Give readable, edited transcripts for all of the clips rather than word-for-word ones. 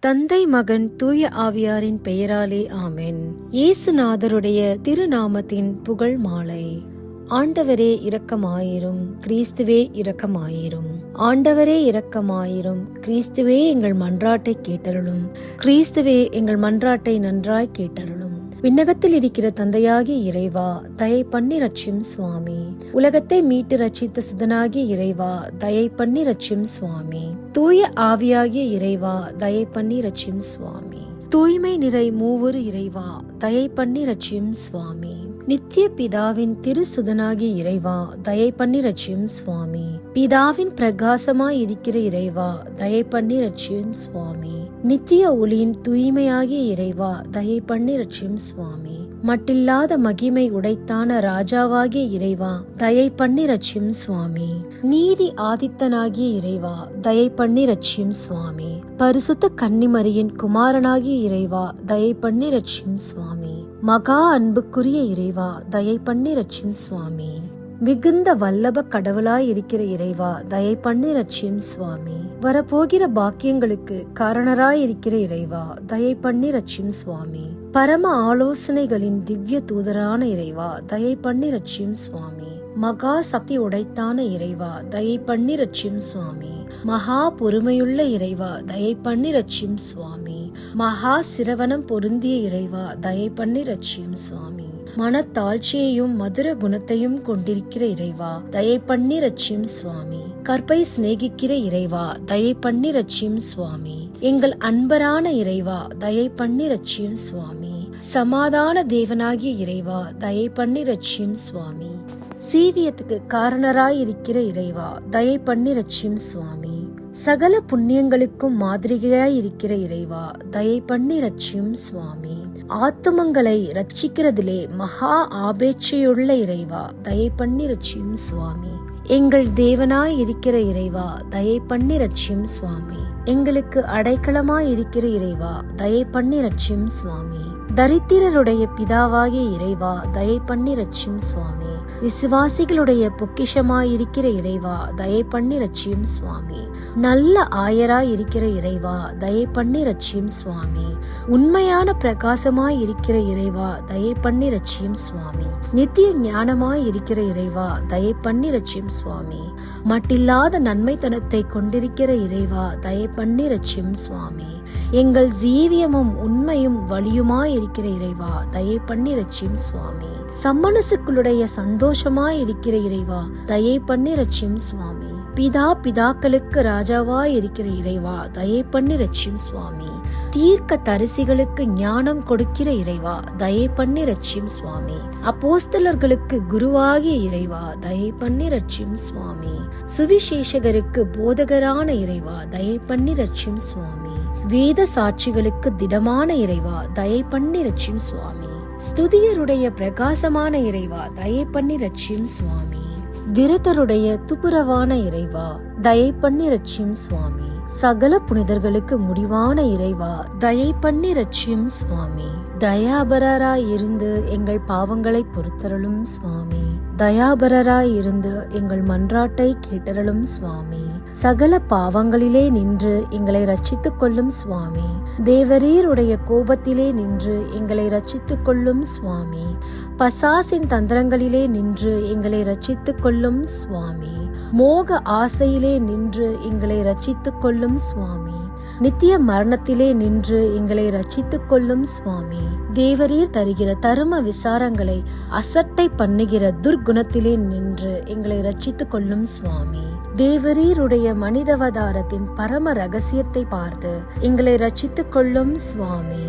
தந்தை, மகன், தூய ஆவியாரின் பெயராலே ஆமென். இயேசுநாதருடைய திருநாமத்தின் புகழ் மாலை. ஆண்டவரே இரக்கமாயிரும், கிறிஸ்துவே இரக்கமாயிரும். ஆண்டவரே இரக்கமாயிரும், கிறிஸ்துவே எங்கள் மன்றாட்டை கேட்டருளும். கிறிஸ்துவே எங்கள் மன்றாட்டை நன்றாய் கேட்டருளும். விண்ணகத்தில் இருக்கிற தந்தையாகிய இறைவா, தயை பண்ணி ரட்சியும் சுவாமி. உலகத்தை மீட்டு ரட்சித்த சுதனாகிய இறைவா, தயை பண்ணி ரட்சியும் சுவாமி. தூய ஆவியாகிய இறைவா, தயை பண்ணி ரட்சியும் சுவாமி. தூய்மை நிறை மூவொரு இறைவா, தயை பண்ணி ரட்சியும் சுவாமி. நித்திய பிதாவின் திருசுதனாகிய இறைவா, தயை பண்ணி ரட்சியும் சுவாமி. பிதாவின் பிரகாசமாய் இருக்கிற இறைவா, தயை பண்ணி ரட்சியும் சுவாமி. நித்திய ஒளியின் தூய்மையாகிய இறைவா, தயை பண்ணி ரட்சியும் சுவாமி. மட்டில்லாத மகிமை உடைத்தான ராஜாவாகிய இறைவா, தயை பண்ணி ரட்சியும் சுவாமி. நீதி ஆதித்தனாகிய இறைவா, தயை பண்ணி ரட்சியும் சுவாமி. பரிசுத்த கன்னிமரியின் குமாரனாகிய இறைவா, தயை பண்ணி ரட்சியும் சுவாமி. மகா அன்புக்குரிய இறைவா, தயை பண்ணி ரட்சியும் சுவாமி. மிகுந்த வல்லப கடவுளாய் இருக்கிற இறைவா, தயை பண்ணி ரட்சியும் சுவாமி. வரப்போகிற பாக்கியங்களுக்கு காரணராய் இருக்கிற இறைவா, தயை பண்ணி ரட்சியும் சுவாமி. பரம ஆலோசனைகளின் திவ்ய தூதரான இறைவா, தயை பண்ணி ரட்சியும் சுவாமி. மகா சக்தி உடைத்தான இறைவா, தயை பண்ணி ரட்சியும் சுவாமி. மகா பொறுமையுள்ள இறைவா, தயை பண்ணி ரட்சியும் சுவாமி. மகா சிரவணம் பொருந்திய இறைவா, தயை பண்ணி ரட்சியும் சுவாமி. மனத்தாழ்ச்சியையும் மதுர குணத்தையும் கொண்டிருக்கிற இறைவா, தயை பண்ணி ரட்சியும் சுவாமி. கற்பை சிநேகிக்கிற இறைவா, தயை பண்ணி ரட்சியும் சுவாமி. எங்கள் அன்பரான இறைவா, தயை பண்ணி ரட்சியும் சுவாமி. சமாதான தேவனாகிய இறைவா, தயை பண்ணி ரட்சியும் சுவாமி. சீவியத்துக்கு காரணராய் இருக்கிற இறைவா, தயை பண்ணி ரட்சியும் சுவாமி. சகல புண்ணியங்களுக்கும் மாதிரிகையாய் இருக்கிற இறைவா, தயை பண்ணி ரட்சியும் சுவாமி. ஆத்துமங்களை ரட்சிக்கிறதிலே மகா ஆபேட்சையுள்ள இறைவா, தயை பண்ணி ரட்சியும் சுவாமி. எங்கள் தேவனாய் இருக்கிற இறைவா, தயை பண்ணி ரட்சியும் சுவாமி. எங்களுக்கு அடைக்கலமாய் இருக்கிற இறைவா, தயை பண்ணி ரட்சியும் சுவாமி. தரித்திரருடைய பிதாவாகிய இறைவா, தயை பண்ணி ரட்சியும் சுவாமி. விசுவாசிகளுடைய பொக்கிஷமாயிருக்கிற இறைவா, தயை பண்ணி ரட்சியும் சுவாமி. நல்ல ஆயராய் இருக்கிற இறைவா, தயை பண்ணி ரட்சியும் சுவாமி. உண்மையான பிரகாசமாய் இருக்கிற இறைவா, தயை பண்ணி ரட்சியும் சுவாமி. நித்திய ஞானமாய் இருக்கிற இறைவா, தயை பண்ணி ரட்சியும் சுவாமி. மட்டில்லாத நன்மைத்தனத்தை கொண்டிருக்கிற இறைவா, தயை பண்ணி ரட்சியும் சுவாமி. எங்கள் ஜீவியமும் உண்மையும் வலியுமாய் இருக்கிற இறைவா, தயை பண்ணி ரட்சியும் சுவாமி. சம்மனசுக்களுடைய சந்தோஷமாய் இருக்கிற இறைவா, தயை பண்ணி ரட்சியும் சுவாமி. பிதாக்களுக்கு ராஜாவாய் இருக்கிற இறைவா, தயை பண்ணி ரட்சியும் சுவாமி. தீர்க்க தரிசிகளுக்கு ஞானம் கொடுக்கிற இறைவா, தயை பண்ணி ரட்சியும் சுவாமி. அப்போஸ்தலர்களுக்கு குருவாகிய இறைவா, தயை பண்ணி ரட்சியும் சுவாமி. சுவிசேஷகருக்கு போதகரான இறைவா, தயை பண்ணி ரட்சியும் சுவாமி. வேத சாட்சிகளுக்கு திடமான இறைவா, தயை பண்ணி ரட்சியும் சுவாமி. ஸ்துதியருடைய பிரகாசமான இறைவா, தயை பண்ணி ரட்சியும் சுவாமி. விரதருடைய துப்புரவான இறைவா, தயை பண்ணி ரட்சியும் சுவாமி. சகல புனிதர்களுக்கு முடிவான இறைவா, தயை பண்ணி ரட்சியும் சுவாமி. தயாபரராய் இருந்து எங்கள் பாவங்களை பொறுத்தருளும் சுவாமி. தயாபரராய் இருந்து எங்கள் மன்றாட்டை கேட்டருளும் சுவாமி. சகல பாவங்களிலே நின்று எங்களை ரட்சித்துக் கொள்ளும் சுவாமி. தேவரீருடைய கோபத்திலே நின்று எங்களை ரட்சித்துக் கொள்ளும் சுவாமி. பசாசின் தந்திரங்களிலே நின்று எங்களை ரட்சித்துக் கொள்ளும் சுவாமி. மோக ஆசையிலே நின்று எங்களை ரட்சித்துக் கொள்ளும் சுவாமி. நித்திய மரணத்திலே நின்று எங்களை ரட்சித்துக் கொள்ளும் சுவாமி. தேவரீர் தருகிற தரும விசாரங்களை அசட்டை பண்ணுகிற துர்குணத்திலே நின்று எங்களை ரட்சித்துக் கொள்ளும் சுவாமி. தேவரீருடைய மனிதவதாரத்தின் பரம ரகசியத்தை பார்த்து எங்களை ரட்சித்துக் கொள்ளும் சுவாமி.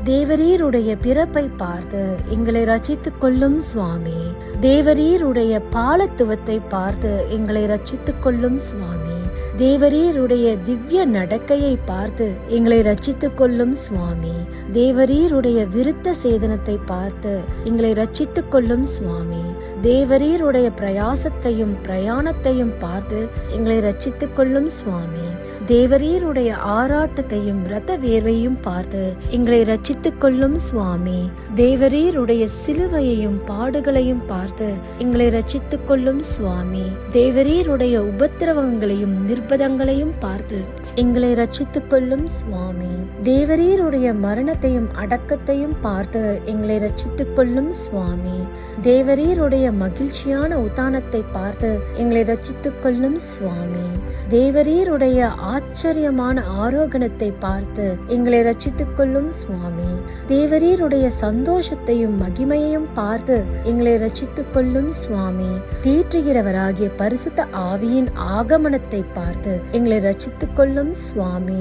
தேவரீருடைய பிறப்பை பார்த்து எங்களை ரட்சித்துக் கொள்ளும் சுவாமி. தேவரீருடைய பாலத்துவத்தை பார்த்து எங்களை ரட்சித்துக் கொள்ளும் சுவாமி. தேவரீருடைய திவ்ய நடக்கையை பார்த்து எங்களை ரட்சித்துக் கொள்ளும் சுவாமி. தேவரீருடைய விருத்த சேதனத்தை பார்த்து எங்களை ரட்சித்துக் கொள்ளும் சுவாமி. தேவரீருடைய பிரயாசத்தையும் பிரயாணத்தையும் பார்த்து எங்களை ரட்சித்துக் கொள்ளும் சுவாமி. தேவரீருடைய ஆராட்டத்தையும் இரத்த வேர்வையும் பார்த்து எங்களை ரட்சித்துக் கொள்ளும் சுவாமி. தேவரீருடைய சிலுவையையும் பாடுகளையும் பார்த்து எங்களை ரட்சித்துக் கொள்ளும் சுவாமி. தேவரீருடைய உபத்திரவங்களையும் அற்புதங்களையும் பார்த்து எங்களை ரட்சித்துக் கொள்ளும் சுவாமி. தேவரீருடைய மரணத்தையும் அடக்கத்தையும் பார்த்து எங்களை ரட்சித்துக் கொள்ளும் சுவாமி. தேவரீருடைய மகிழ்ச்சியான உத்தானத்தை பார்த்து எங்களை ரட்சித்துக் கொள்ளும் சுவாமி. தேவரீருடைய ஆச்சரியமான ஆரோகணத்தை பார்த்து எங்களை ரட்சித்துக் கொள்ளும் சுவாமி. தேவரீருடைய சந்தோஷத்தையும் மகிமையையும் பார்த்து எங்களை ரட்சித்துக் கொள்ளும் சுவாமி. தீற்றுகிறவராகிய பரிசுத்த ஆவியின் ஆகமனத்தை பார்த்து எங்களை ரட்சித்துக் கொள்ளும் சுவாமி.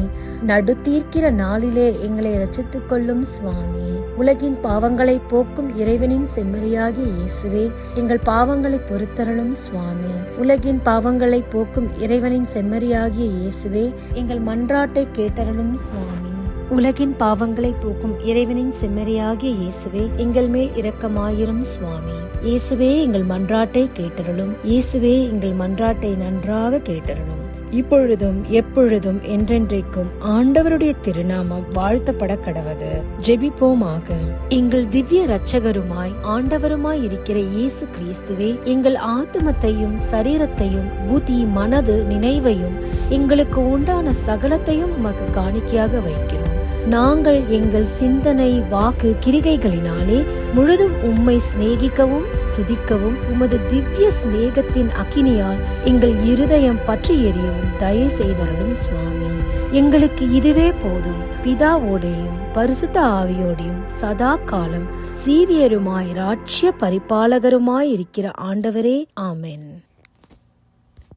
நடுத்தீர்க்கிற நாளிலே எங்களை ரட்சித்துக் கொள்ளும் சுவாமி. உலகின் பாவங்களை போக்கும் இறைவனின் செம்மறியாகிய இயேசுவே, எங்கள் பாவங்களை பொறுத்தருளும் சுவாமி. உலகின் பாவங்களை போக்கும் இறைவனின் செம்மறியாகிய இயேசுவே, எங்கள் மன்றாட்டை கேட்டருளும் சுவாமி. உலகின் பாவங்களை போக்கும் இறைவனின் செம்மறியாகிய இயேசுவே, எங்கள் மேல் இரக்கமாயிரும் சுவாமி. இயேசுவே, எங்கள் மன்றாட்டை கேட்டருளும். இயேசுவே, எங்கள் மன்றாட்டை நன்றாக கேட்டருளும். இப்பொழுதும் எப்பொழுதும் என்றென்றைக்கும் ஆண்டவருடைய திருநாமம் வாழ்த்தப்பட கடவது. ஜெபிப்போமாக. எங்கள் திவ்ய இரட்சகருமாய் ஆண்டவருமாய் இருக்கிற இயேசு கிறிஸ்துவே, எங்கள் ஆத்துமத்தையும் சரீரத்தையும் புத்தி மனது நினைவையும் எங்களுக்கு உண்டான சகலத்தையும் உமக்கு காணிக்கையாக வைக்கிறோம். நாங்கள் எங்கள் சிந்தனை வாக்கு கிரிகைகளினாலே முழுதும் உம்மை சிநேகிக்கவும் ஸ்துதிக்கவும் உமது திவ்ய சிநேகத்தின் அக்கினியால் எங்கள் இருதயம் பற்றி எரியவும் தயை செய்தருளும் சுவாமி. எங்களுக்கு இதுவே போதும். பிதாவோடையும் பரிசுத்த ஆவியோடையும் சதா காலம் சீவியருமாய் ராட்சிய பரிபாலகருமாய் இருக்கிற ஆண்டவரே, ஆமென்.